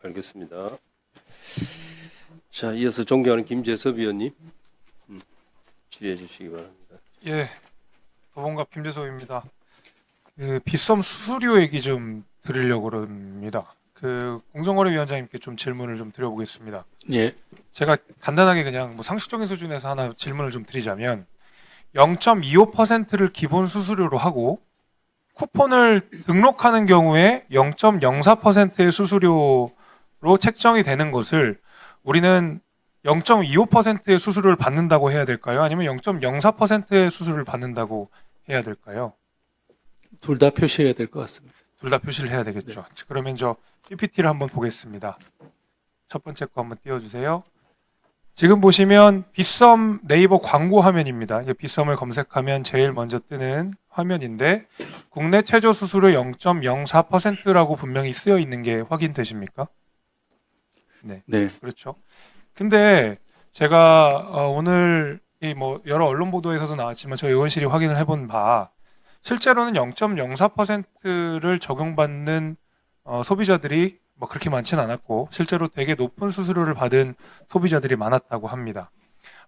알겠습니다. 자, 이어서 존경하는 김재섭 의원님 질의해 주시기 바랍니다. 예, 도봉갑 김재섭입니다. 빗썸 수수료 얘기 좀 드리려고 그럽니다. 공정거래위원장님께 좀 질문을 좀 드려보겠습니다. 예, 제가 간단하게 그냥 뭐 상식적인 수준에서 하나 질문을 좀 드리자면 0.25%를 기본 수수료로 하고 쿠폰을 등록하는 경우에 0.04%의 수수료로 책정이 되는 것을 우리는 0.25%의 수수료를 받는다고 해야 될까요? 아니면 0.04%의 수수료를 받는다고 해야 될까요? 둘 다 표시해야 될 것 같습니다. 둘 다 표시를 해야 되겠죠. 그러면 저 PPT를 한번 보겠습니다. 첫 번째 거 한번 띄워주세요. 지금 보시면 빗썸 네이버 광고 화면입니다. 빗썸을 검색하면 제일 먼저 뜨는 화면인데 국내 최저 수수료 0.04%라고 분명히 쓰여 있는 게 확인되십니까? 네. 네, 그렇죠. 근데 제가 오늘 이 뭐 여러 언론 보도에서도 나왔지만 저희 의원실이 확인을 해본 바 실제로는 0.04%를 적용받는 소비자들이 뭐 그렇게 많지는 않았고 실제로 되게 높은 수수료를 받은 소비자들이 많았다고 합니다.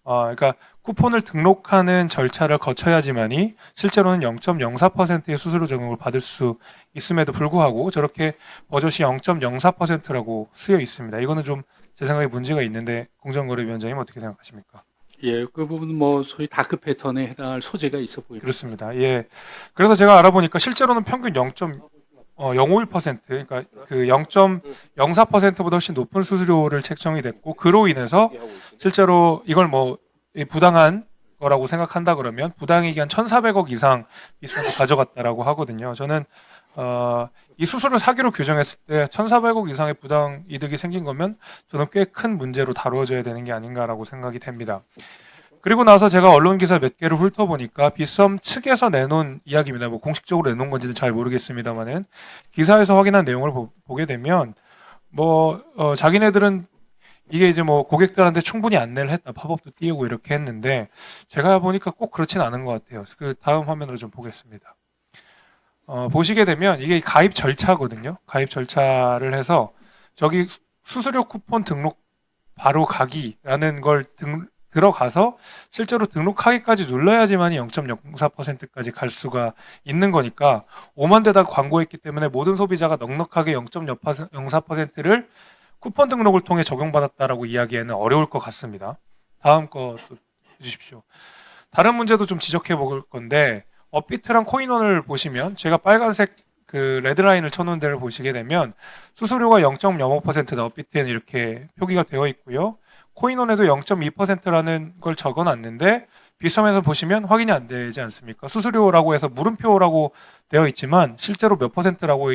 그러니까 쿠폰을 등록하는 절차를 거쳐야지만이 실제로는 0.04%의 수수료 적용을 받을 수 있음에도 불구하고 저렇게 버젓이 0.04%라고 쓰여 있습니다. 이거는 좀 제 생각에 문제가 있는데 공정거래위원장님 어떻게 생각하십니까? 예, 그 부분은 뭐 소위 다크 패턴에 해당할 소재가 있어 보입니다. 그렇습니다. 예. 그래서 제가 알아보니까 실제로는 평균 0.051% 그러니까 그 0.04%보다 훨씬 높은 수수료를 책정이 됐고 그로 인해서 실제로 이걸 뭐 부당한 거라고 생각한다 그러면 부당이익이 한 1,400억 이상 빗썸을 가져갔다라고 하거든요. 저는 이 수수료 사기로 규정했을 때 1,400억 이상의 부당 이득이 생긴 거면 저는 꽤 큰 문제로 다루어져야 되는 게 아닌가라고 생각이 됩니다. 그리고 나서 제가 언론 기사 몇 개를 훑어보니까 빗썸 측에서 내놓은 이야기입니다. 뭐 공식적으로 내놓은 건지는 잘 모르겠습니다만은 기사에서 확인한 내용을 보게 되면 자기네들은 이게 이제 뭐 고객들한테 충분히 안내를 했다, 팝업도 띄우고 이렇게 했는데 제가 보니까 꼭 그렇진 않은 것 같아요. 그 다음 화면으로 좀 보겠습니다. 보시게 되면 이게 가입 절차거든요. 가입 절차를 해서 저기 수수료 쿠폰 등록 바로 가기라는 걸 들어가서 실제로 등록하기까지 눌러야지만 0.04%까지 갈 수가 있는 거니까 5만 대다 광고했기 때문에 모든 소비자가 넉넉하게 0.04%를 쿠폰 등록을 통해 적용받았다라고 이야기에는 어려울 것 같습니다. 다음 거 해주십시오. 다른 문제도 좀 지적해 볼 건데 업비트랑 코인원을 보시면 제가 빨간색 그 레드라인을 쳐놓은 데를 보시게 되면 수수료가 0.05%다. 업비트에는 이렇게 표기가 되어 있고요. 코인원에도 0.2%라는 걸 적어놨는데 빗썸에서 보시면 확인이 안 되지 않습니까? 수수료라고 해서 물음표라고 되어 있지만 실제로 몇 %라고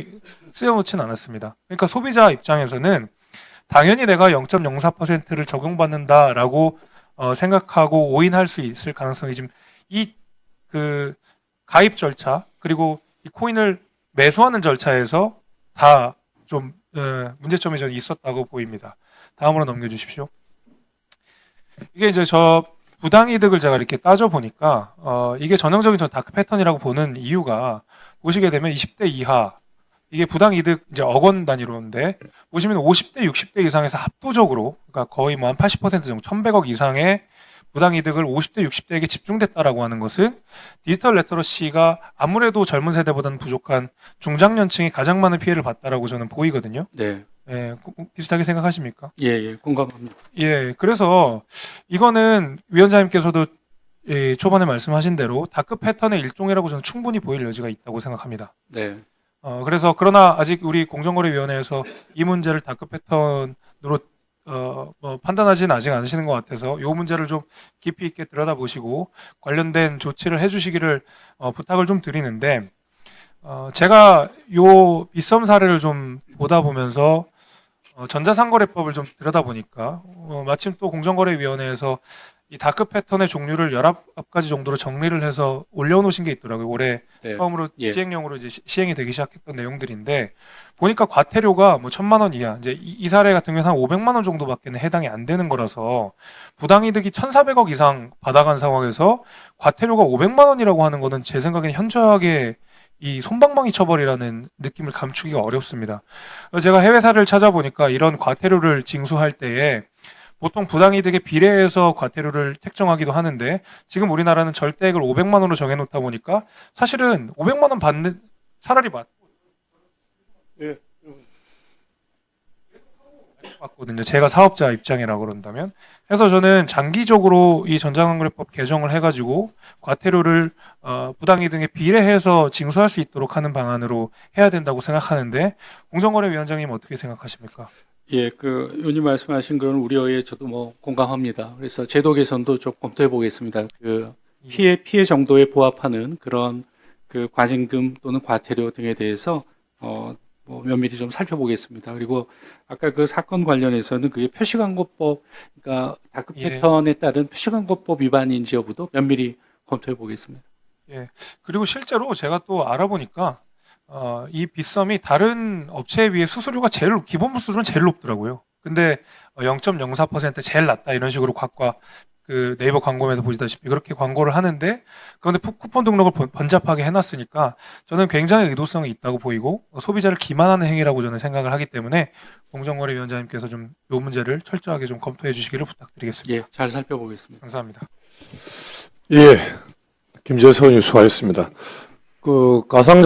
쓰여놓지는 않았습니다. 그러니까 소비자 입장에서는 당연히 내가 0.04%를 적용받는다라고 생각하고 오인할 수 있을 가능성이 지금 그 가입 절차 그리고 이 코인을 매수하는 절차에서 다 좀 문제점이 좀 있었다고 보입니다. 다음으로 넘겨주십시오. 이게 이제 저 부당이득을 제가 이렇게 따져보니까 이게 전형적인 저 다크 패턴이라고 보는 이유가 보시게 되면 20대 이하 이게 부당이득 이제 억 원 단위로인데 보시면 50대 60대 이상에서 합도적으로 그러니까 거의 뭐 한 80% 정도 1,100억 이상의 부당이득을 50대 60대에게 집중됐다라고 하는 것은 디지털 리터러시가 아무래도 젊은 세대보다는 부족한 중장년층이 가장 많은 피해를 봤다라고 저는 보이거든요. 네, 예, 비슷하게 생각하십니까? 예, 공감합니다. 예, 그래서 이거는 위원장님께서도 초반에 말씀하신 대로 다크 패턴의 일종이라고 저는 충분히 보일 여지가 있다고 생각합니다. 네, 그래서 그러나 아직 우리 공정거래위원회에서 이 문제를 다크 패턴으로 판단하지는 아직 않으시는 것 같아서 이 문제를 좀 깊이 있게 들여다보시고 관련된 조치를 해주시기를 부탁을 좀 드리는데 제가 요 빗썸 사례를 좀 보다 보면서 전자상거래법을 좀 들여다보니까 마침 또 공정거래위원회에서 이 다크 패턴의 종류를 19가지 정도로 정리를 해서 올려놓으신 게 있더라고요. 올해 네. 처음으로 예. 시행령으로 이제 시행이 되기 시작했던 내용들인데 보니까 과태료가 뭐 1,000만 원 이하 이제 이 사례 같은 경우는 한 500만 원 정도밖에 해당이 안 되는 거라서 부당이득이 1,400억 이상 받아간 상황에서 과태료가 500만 원이라고 하는 거는 제 생각에는 현저하게 이 솜방망이 처벌이라는 느낌을 감추기가 어렵습니다. 그래서 제가 해외사를 찾아보니까 이런 과태료를 징수할 때에 보통 부당이득에 비례해서 과태료를 책정하기도 하는데 지금 우리나라는 절대액을 500만 원으로 정해놓다 보니까 사실은 500만 원 받는 차라리 맞거든요. 제가 사업자 입장이라 그런다면. 그래서 저는 장기적으로 이 전자상거래법 개정을 해가지고 과태료를 부당이득에 비례해서 징수할 수 있도록 하는 방안으로 해야 된다고 생각하는데 공정거래위원장님 어떻게 생각하십니까? 예, 그 의원님 말씀하신 그런 우려에 저도 뭐 공감합니다. 그래서 제도 개선도 좀 검토해 보겠습니다. 그 피해 정도에 부합하는 그런 그 과징금 또는 과태료 등에 대해서 뭐 면밀히 좀 살펴보겠습니다. 그리고 아까 그 사건 관련해서는 그게 표시광고법, 그러니까 다크 예. 패턴에 따른 표시광고법 위반인지 여부도 면밀히 검토해 보겠습니다. 그리고 실제로 제가 또 알아보니까 이 빗썸이 다른 업체에 비해 수수료가 기본 수수료는 제일 높더라고요. 근데 0.04% 제일 낮다 이런 식으로 그 네이버 광고에서 보시다시피 그렇게 광고를 하는데 그런데 쿠폰 등록을 번잡하게 해놨으니까 저는 굉장히 의도성이 있다고 보이고 소비자를 기만하는 행위라고 저는 생각을 하기 때문에 공정거래위원장님께서 좀 이 문제를 철저하게 좀 검토해 주시기를 부탁드리겠습니다. 예, 잘 살펴보겠습니다. 감사합니다. 예, 김재석 의원님 수고하셨습니다. 그 가상자